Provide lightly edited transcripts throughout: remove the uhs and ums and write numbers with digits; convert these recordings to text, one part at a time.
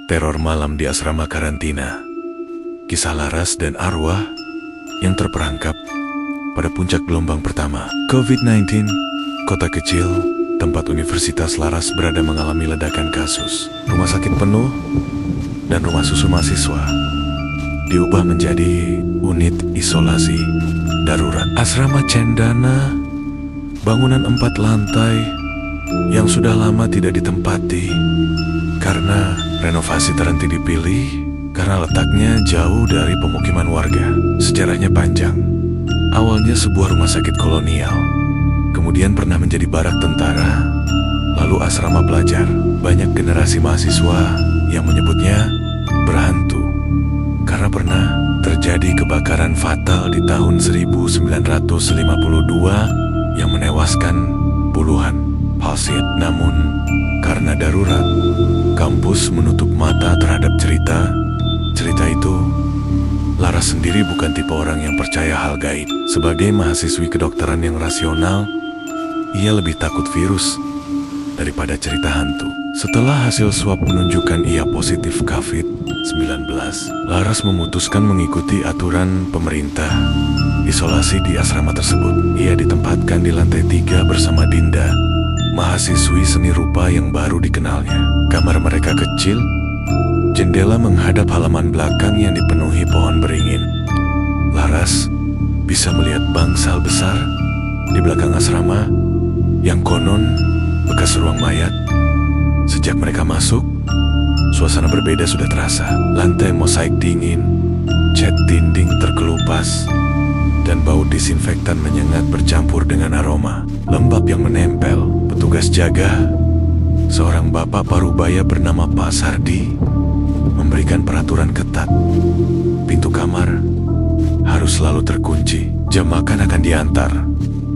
Teror malam di asrama karantina. Kisah Laras dan arwah yang terperangkap pada puncak gelombang pertama. COVID-19, kota kecil, tempat Universitas Laras berada mengalami ledakan kasus. Rumah sakit penuh dan rumah susu mahasiswa diubah menjadi unit isolasi darurat. Asrama Cendana, bangunan 4 lantai yang sudah lama tidak ditempati karena renovasi terhenti dipilih karena letaknya jauh dari pemukiman warga. Sejarahnya panjang. Awalnya sebuah rumah sakit kolonial, kemudian pernah menjadi barak tentara, lalu asrama pelajar. Banyak generasi mahasiswa yang menyebutnya berhantu karena pernah terjadi kebakaran fatal di tahun 1952 yang menewaskan puluhan pasien. Namun karena darurat, kampus menutup mata terhadap cerita itu. Laras sendiri bukan tipe orang yang percaya hal gaib. Sebagai mahasiswi kedokteran yang rasional, ia lebih takut virus daripada cerita hantu. Setelah hasil swab menunjukkan ia positif COVID-19, Laras memutuskan mengikuti aturan pemerintah isolasi di asrama tersebut. Ia ditempatkan di lantai 3 bersama Dinda, mahasiswi seni rupa yang baru dikenalnya. Kamar mereka kecil, jendela menghadap halaman belakang yang dipenuhi pohon beringin. Laras bisa melihat bangsal besar di belakang asrama yang konon bekas ruang mayat. Sejak mereka masuk, suasana berbeda sudah terasa. Lantai mosaik dingin, cat dinding terkelupas, dan bau disinfektan menyengat bercampur dengan aroma lembab yang menempel. Petugas jaga, seorang bapak parubaya bernama Pak Sardi, memberikan peraturan ketat. Pintu kamar harus selalu terkunci, jam makan akan diantar,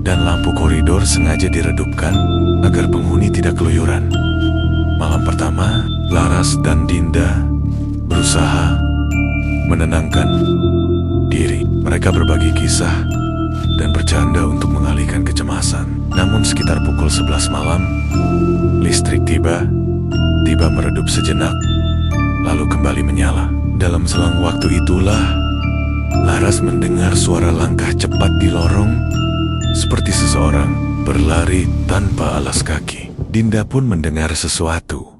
dan lampu koridor sengaja diredupkan agar penghuni tidak keluyuran. Malam pertama, Laras dan Dinda berusaha menenangkan diri. Mereka berbagi kisah dan bercanda untuk mengalihkan kecemasan. Namun sekitar pukul 11 malam, listrik tiba meredup sejenak, lalu kembali menyala. Dalam selang waktu itulah, Laras mendengar suara langkah cepat di lorong, seperti seseorang berlari tanpa alas kaki. Dinda pun mendengar sesuatu.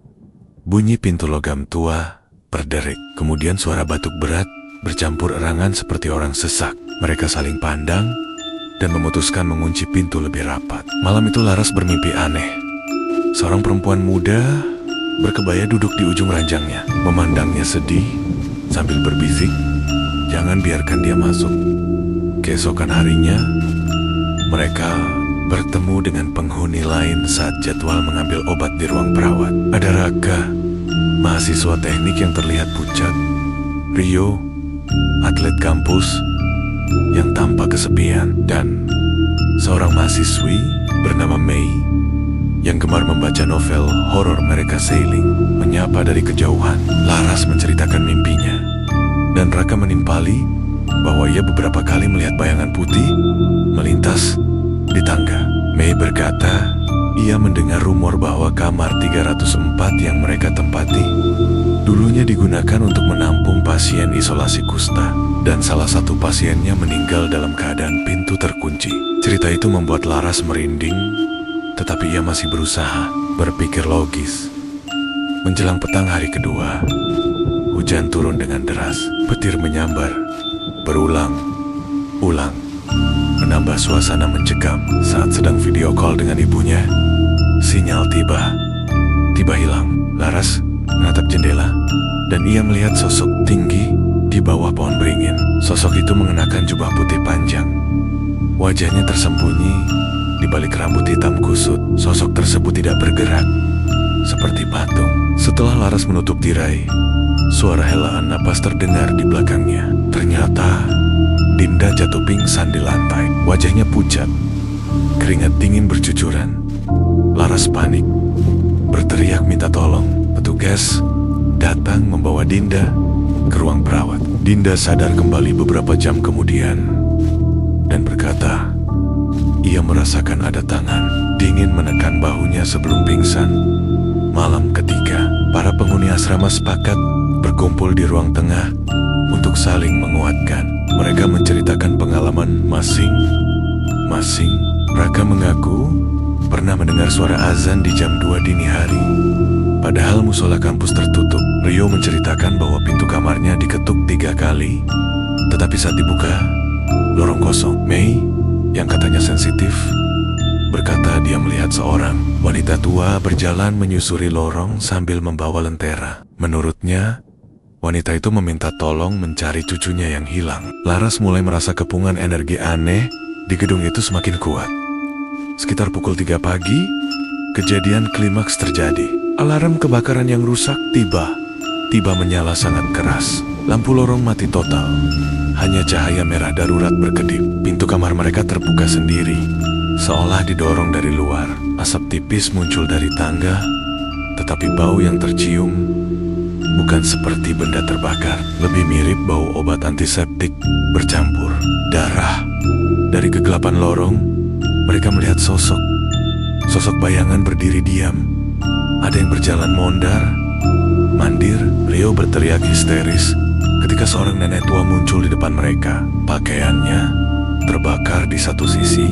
Bunyi pintu logam tua berderik, kemudian suara batuk berat bercampur erangan seperti orang sesak. Mereka saling pandang dan memutuskan mengunci pintu lebih rapat. Malam itu Laras bermimpi aneh. Seorang perempuan muda berkebaya duduk di ujung ranjangnya, memandangnya sedih sambil berbisik, "Jangan biarkan dia masuk." Keesokan harinya, mereka bertemu dengan penghuni lain saat jadwal mengambil obat di ruang perawat. Ada Raka, mahasiswa teknik yang terlihat pucat. Rio, atlet kampus yang tampak kesepian, dan seorang mahasiswi bernama Mei yang gemar membaca novel horor mereka Sailing. Menyapa dari kejauhan, Laras menceritakan mimpinya, dan Raka menimpali bahwa ia beberapa kali melihat bayangan putih melintas di tangga. Mei berkata ia mendengar rumor bahwa kamar 304 yang mereka tempati dulunya digunakan untuk menampung pasien isolasi kusta, dan salah satu pasiennya meninggal dalam keadaan pintu terkunci. Cerita itu membuat Laras merinding, tetapi ia masih berusaha berpikir logis. Menjelang petang hari kedua, hujan turun dengan deras. Petir menyambar berulang-ulang, menambah suasana mencekam. Saat sedang video call dengan ibunya, sinyal tiba hilang. Laras menatap jendela, dan ia melihat sosok tinggi di bawah pohon beringin. Sosok itu mengenakan jubah putih panjang. Wajahnya tersembunyi di balik rambut hitam kusut. Sosok tersebut tidak bergerak, seperti patung. Setelah Laras menutup tirai, suara helaan napas terdengar di belakangnya. Ternyata Dinda jatuh pingsan di lantai. Wajahnya pucat, keringat dingin bercucuran. Laras panik, berteriak minta tolong. Petugas datang membawa Dinda ke ruang perawat. Dinda sadar kembali beberapa jam kemudian dan berkata, ia merasakan ada tangan dingin menekan bahunya sebelum pingsan. Malam ketiga, Para penghuni asrama sepakat berkumpul di ruang tengah untuk saling menguatkan. Mereka menceritakan pengalaman masing-masing. Raka mengaku pernah mendengar suara azan di jam 2 dini hari. Padahal musola kampus tertutup. Rio menceritakan bahwa pintu kamarnya diketuk 3 kali. Tetapi saat dibuka, lorong kosong. Mei, yang katanya sensitif, berkata dia melihat seorang wanita tua berjalan menyusuri lorong sambil membawa lentera. Menurutnya, wanita itu meminta tolong mencari cucunya yang hilang. Laras mulai merasa kepungan energi aneh di gedung itu semakin kuat. Sekitar pukul 3 pagi, kejadian klimaks terjadi. Alarm kebakaran yang rusak tiba menyala sangat keras. Lampu lorong mati total. Hanya cahaya merah darurat berkedip. Pintu kamar mereka terbuka sendiri, seolah didorong dari luar. Asap tipis muncul dari tangga, tetapi bau yang tercium bukan seperti benda terbakar. Lebih mirip bau obat antiseptik bercampur darah. Dari kegelapan lorong, mereka melihat sosok bayangan berdiri diam. Ada yang berjalan mondar mandir. Rio berteriak histeris ketika seorang nenek tua muncul di depan mereka. Pakaiannya terbakar di satu sisi,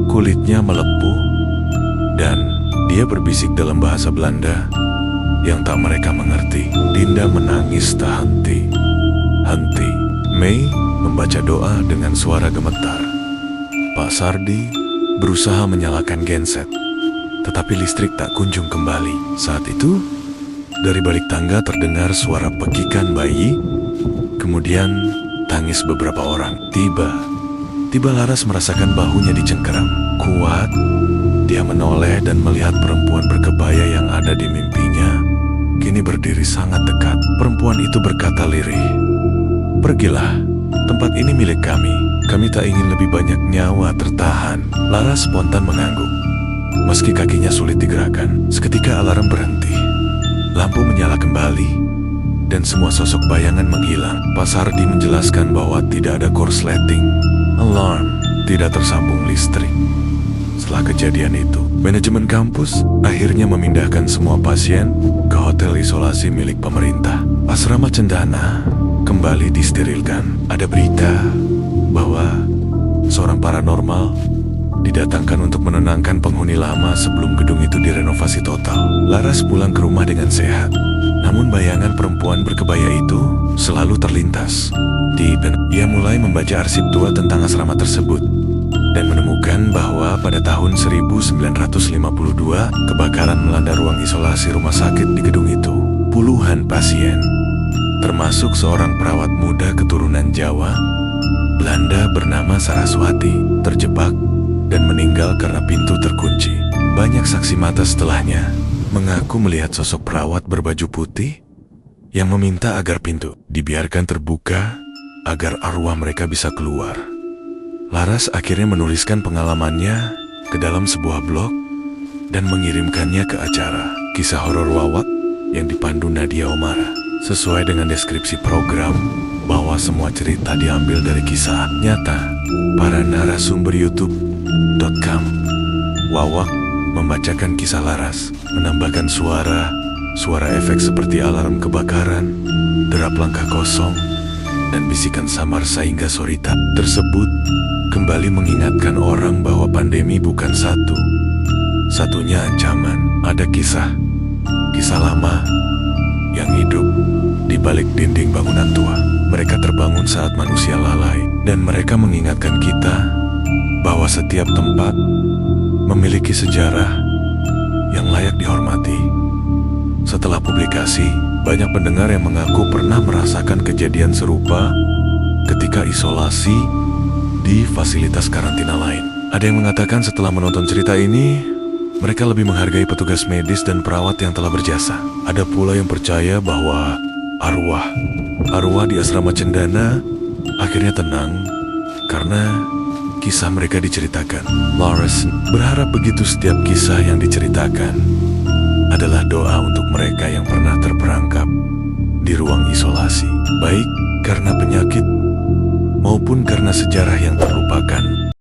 kulitnya melepuh, dan dia berbisik dalam bahasa Belanda yang tak mereka mengerti. Dinda menangis tak henti. Mei membaca doa dengan suara gemetar. Pak Sardi berusaha menyalakan genset, tetapi listrik tak kunjung kembali. Saat itu, dari balik tangga terdengar suara pekikan bayi, kemudian tangis beberapa orang. Tiba Laras merasakan bahunya dicengkeram. Kuat, dia menoleh dan melihat perempuan berkebaya yang ada di mimpinya kini berdiri sangat dekat. Perempuan itu berkata lirih, "Pergilah, tempat ini milik kami. Kami tak ingin lebih banyak nyawa tertahan." Laras spontan mengangguk, meski kakinya sulit digerakkan. Seketika alarm berhenti, lampu menyala kembali, dan semua sosok bayangan menghilang. Pak Sardi menjelaskan bahwa tidak ada korsleting alarm, tidak tersambung listrik. Setelah kejadian itu, manajemen kampus akhirnya memindahkan semua pasien ke hotel isolasi milik pemerintah. Asrama Cendana kembali disterilkan. Ada berita bahwa seorang paranormal didatangkan untuk menenangkan penghuni lama sebelum gedung itu direnovasi total. Laras pulang ke rumah dengan sehat. Namun bayangan perempuan berkebaya itu selalu terlintas di benak. Ia mulai membaca arsip tua tentang asrama tersebut dan menemukan bahwa pada tahun 1952 kebakaran melanda ruang isolasi rumah sakit di gedung itu. Puluhan pasien, termasuk seorang perawat muda keturunan Jawa Belanda bernama Saraswati, terjebak dan meninggal karena pintu terkunci. Banyak saksi mata setelahnya mengaku melihat sosok perawat berbaju putih yang meminta agar pintu dibiarkan terbuka agar arwah mereka bisa keluar. Laras akhirnya menuliskan pengalamannya ke dalam sebuah blog dan mengirimkannya ke acara Kisah Horor Wawak yang dipandu Nadia Omara. Sesuai dengan deskripsi program bahwa semua cerita diambil dari kisah nyata para narasumber YouTube.com. Wawak membacakan kisah Laras, menambahkan suara efek seperti alarm kebakaran, derap langkah kosong, dan bisikan samar sehingga sorita tersebut kembali mengingatkan orang bahwa pandemi bukan satunya ancaman. Ada kisah lama yang hidup di balik dinding bangunan tua. Mereka terbangun saat manusia lalai, dan mereka mengingatkan kita bahwa setiap tempat memiliki sejarah yang layak dihormati. Setelah publikasi, banyak pendengar yang mengaku pernah merasakan kejadian serupa ketika isolasi di fasilitas karantina lain. Ada yang mengatakan setelah menonton cerita ini, mereka lebih menghargai petugas medis dan perawat yang telah berjasa. Ada pula yang percaya bahwa arwah di asrama Cendana akhirnya tenang karena kisah mereka diceritakan. Laras berharap begitu setiap kisah yang diceritakan adalah doa untuk mereka yang pernah terperangkap di ruang isolasi, baik karena penyakit maupun karena sejarah yang terlupakan.